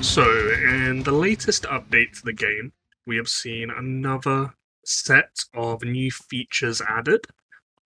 So, in the latest update to the game, we have seen another set of new features added,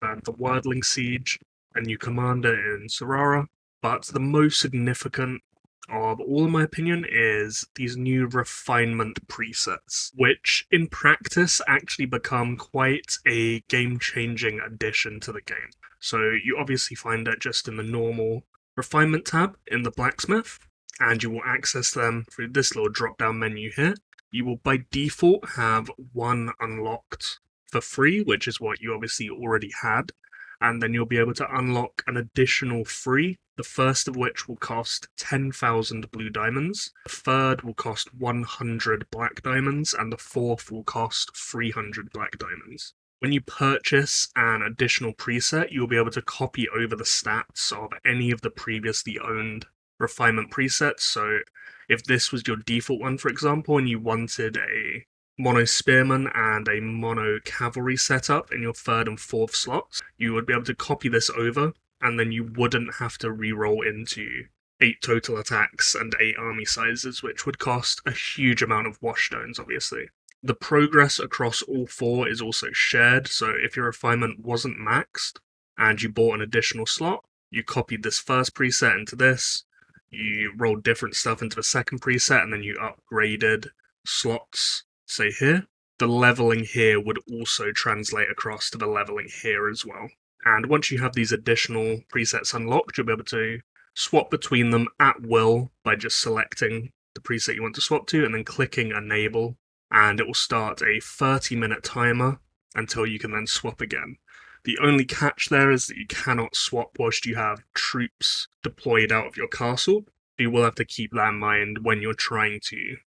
the Wordling Siege, a new commander in Sorara, but the most significant of all, in my opinion, is these new refinement presets, which in practice actually become quite a game-changing addition to the game. So you obviously find it just in the normal refinement tab in the blacksmith, and you will access them through this little drop-down menu here. You will by default have one unlocked for free, which is what you obviously already had, and then you'll be able to unlock an additional 3, the first of which will cost 10,000 blue diamonds, the third will cost 100 black diamonds, and the fourth will cost 300 black diamonds. When you purchase an additional preset, you'll be able to copy over the stats of any of the previously owned refinement presets. So if this was your default one, for example, and you wanted a mono spearman and a mono cavalry setup in your third and fourth slots, you would be able to copy this over, and then you wouldn't have to re-roll into 8 total attacks and 8 army sizes, which would cost a huge amount of wash stones, obviously. The progress across all 4 is also shared, so if your refinement wasn't maxed and you bought an additional slot, you copied this first preset into this, you rolled different stuff into the second preset, and then you upgraded slots, say here. The leveling here would also translate across to the leveling here as well. And once you have these additional presets unlocked, you'll be able to swap between them at will by just selecting the preset you want to swap to and then clicking enable, and it will start a 30-minute timer until you can then swap again. The only catch there is that you cannot swap whilst you have troops deployed out of your castle. You will have to keep that in mind when you're trying to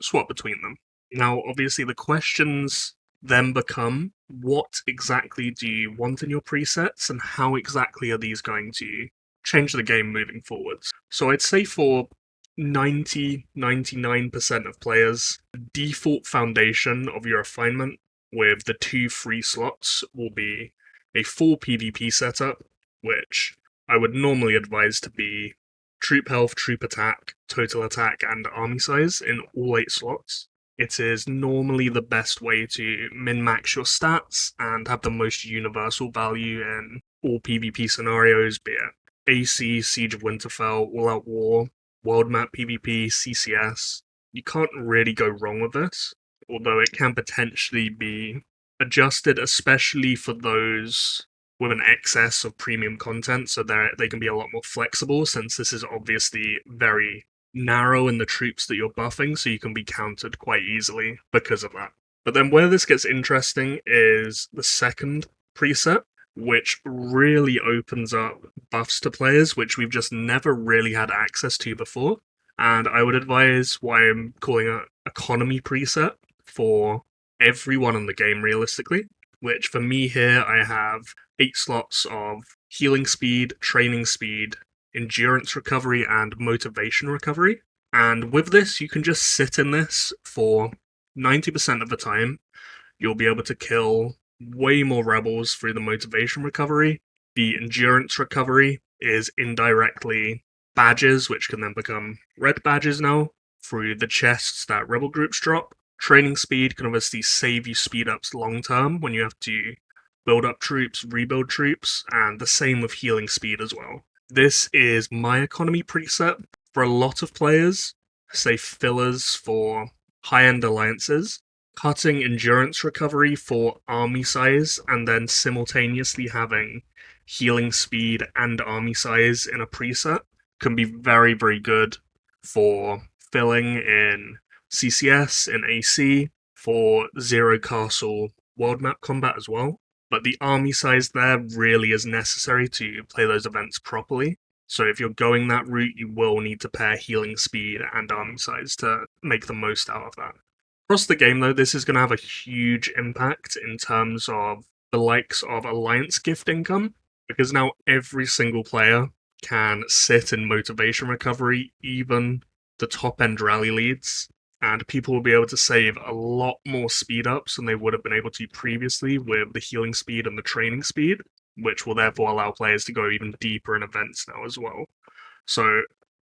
swap between them. Now, obviously, the questions then become, what exactly do you want in your presets, and how exactly are these going to change the game moving forwards? So I'd say for 99% of players, the default foundation of your refinement with the 2 free slots will be a full PvP setup, which I would normally advise to be troop health, troop attack, total attack, and army size in all 8 slots. It is normally the best way to min-max your stats and have the most universal value in all PvP scenarios, be it AC, Siege of Winterfell, All Out War, World Map PvP, CCS. You can't really go wrong with this, although it can potentially be adjusted, especially for those with an excess of premium content, so they can be a lot more flexible, since this is obviously very narrow in the troops that you're buffing, so you can be countered quite easily because of that. But then where this gets interesting is the second preset, which really opens up buffs to players, which we've just never really had access to before. And I would advise why I'm calling it economy preset for everyone in the game, realistically, which for me here I have 8 slots of healing speed, training speed, endurance recovery, and motivation recovery. And with this, you can just sit in this for 90% of the time. You'll be able to kill way more rebels through the motivation recovery. The endurance recovery is indirectly badges, which can then become red badges now through the chests that rebel groups drop. Training speed can obviously save you speed ups long term when you have to build up troops, rebuild troops, and the same with healing speed as well. This is my economy preset. For a lot of players, say fillers for high-end alliances, cutting endurance recovery for army size and then simultaneously having healing speed and army size in a preset can be very, very good for filling in CCS, in AC, for Zero Castle world map combat as well. But the army size there really is necessary to play those events properly. So if you're going that route, you will need to pair healing speed and army size to make the most out of that. Across the game, though, this is going to have a huge impact in terms of the likes of alliance gift income, because now every single player can sit in motivation recovery, even the top-end rally leads, and people will be able to save a lot more speed ups than they would have been able to previously with the healing speed and the training speed, which will therefore allow players to go even deeper in events now as well. So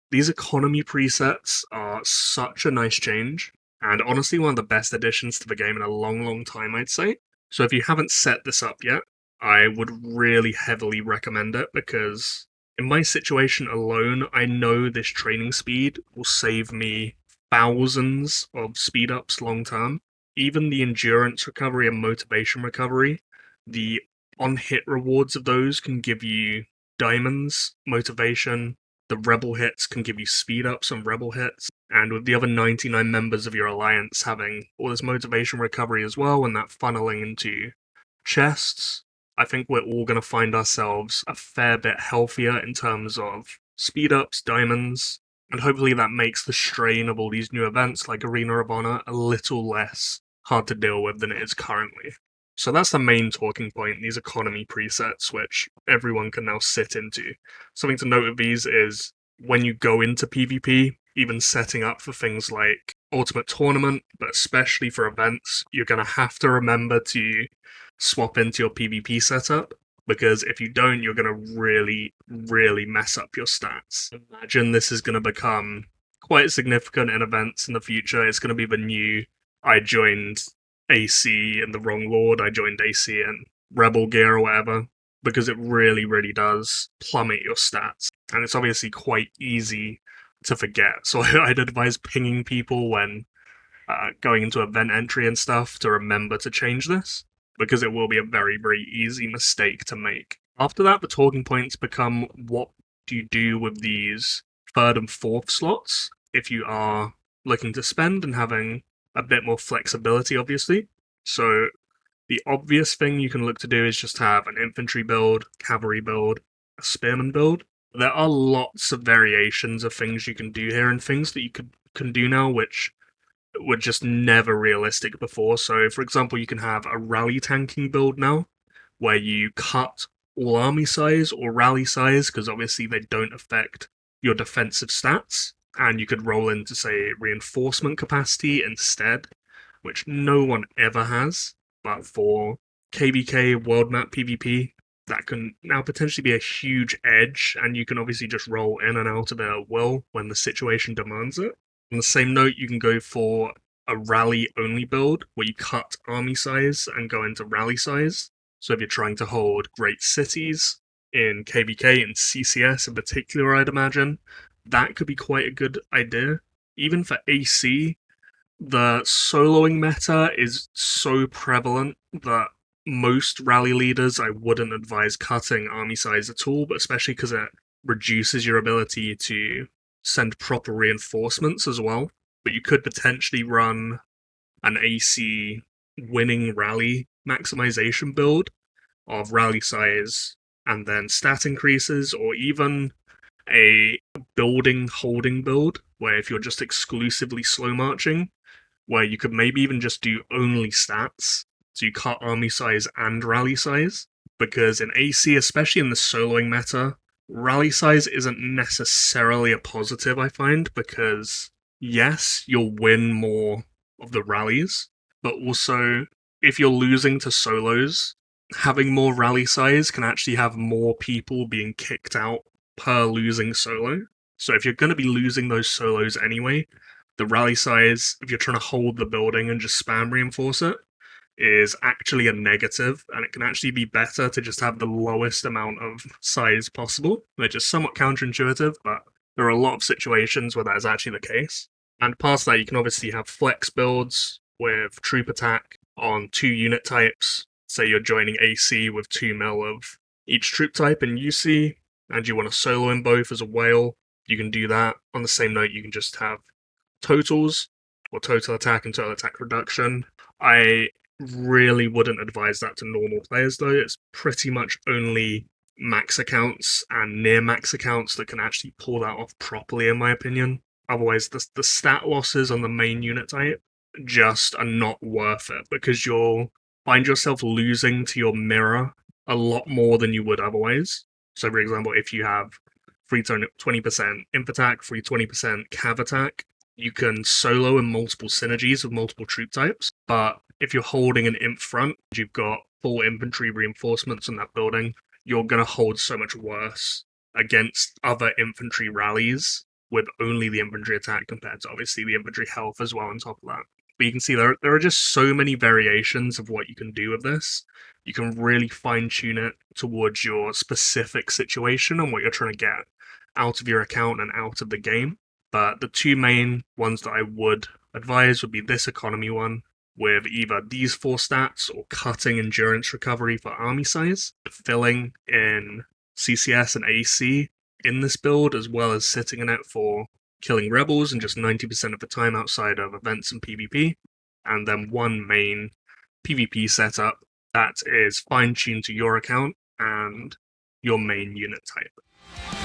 these economy presets are such a nice change, and honestly one of the best additions to the game in a long, long time, I'd say. So if you haven't set this up yet, I would really heavily recommend it, because in my situation alone, I know this training speed will save me thousands of speed ups long term. Even the endurance recovery and motivation recovery, the on hit rewards of those can give you diamonds, motivation. The rebel hits can give you speed ups on rebel hits. And with the other 99 members of your alliance having all this motivation recovery as well, and that funneling into chests, I think we're all going to find ourselves a fair bit healthier in terms of speed ups, diamonds, and hopefully that makes the strain of all these new events like Arena of Honor a little less hard to deal with than it is currently. So that's the main talking point, these economy presets, which everyone can now sit into. Something to note of these is when you go into PvP, even setting up for things like Ultimate Tournament, but especially for events, you're going to have to remember to swap into your PvP setup, because if you don't, you're going to really, really mess up your stats. Imagine this is going to become quite significant in events in the future. It's going to be the new, I joined AC in the wrong Lord, I joined AC in Rebel gear or whatever, because it really, really does plummet your stats. And it's obviously quite easy to forget. So I'd advise pinging people when going into event entry and stuff to remember to change this, because it will be a very, very easy mistake to make. After that, the talking points become what do you do with these third and fourth slots if you are looking to spend and having a bit more flexibility, obviously. So the obvious thing you can look to do is just have an infantry build, cavalry build, a spearman build. There are lots of variations of things you can do here and things that you can do now which were just never realistic before. So, for example, you can have a rally tanking build now, where you cut all army size or rally size, because obviously they don't affect your defensive stats, and you could roll into, say, reinforcement capacity instead, which no one ever has, but for KVK World Map PvP, that can now potentially be a huge edge, and you can obviously just roll in and out of it at will when the situation demands it. On the same note, you can go for a rally-only build, where you cut army size and go into rally size. So if you're trying to hold great cities in KVK and CCS in particular, I'd imagine, that could be quite a good idea. Even for AC, the soloing meta is so prevalent that most rally leaders I wouldn't advise cutting army size at all, but especially because it reduces your ability to send proper reinforcements as well. But you could potentially run an AC winning rally maximization build of rally size and then stat increases, or even a building holding build where if you're just exclusively slow marching, where you could maybe even just do only stats, so you cut army size and rally size, because in AC, especially in the soloing meta, rally size isn't necessarily a positive, I find, because yes, you'll win more of the rallies, but also if you're losing to solos, having more rally size can actually have more people being kicked out per losing solo. So if you're going to be losing those solos anyway, the rally size, if you're trying to hold the building and just spam reinforce it, is actually a negative, and it can actually be better to just have the lowest amount of size possible, which is somewhat counterintuitive, but there are a lot of situations where that is actually the case. And past that, you can obviously have flex builds with troop attack on 2 unit types. Say you're joining AC with 2 mil of each troop type in UC, and you want to solo in both as a whale, you can do that. On the same note, you can just have totals, or total attack and total attack reduction. I really wouldn't advise that to normal players though. It's pretty much only max accounts and near max accounts that can actually pull that off properly, in my opinion. Otherwise, the stat losses on the main unit type just are not worth it, because you'll find yourself losing to your mirror a lot more than you would otherwise. So, for example, if you have free 20% imp attack, free 20% cav attack, you can solo in multiple synergies with multiple troop types, but if you're holding an imp front, you've got full infantry reinforcements in that building, you're going to hold so much worse against other infantry rallies with only the infantry attack compared to obviously the infantry health as well on top of that. But you can see there are just so many variations of what you can do with this. You can really fine-tune it towards your specific situation and what you're trying to get out of your account and out of the game. But the two main ones that I would advise would be this economy one, with either these 4 stats or cutting endurance recovery for army size, filling in CCS and AC in this build, as well as sitting in it for killing rebels and just 90% of the time outside of events and PvP, and then one main PvP setup that is fine-tuned to your account and your main unit type.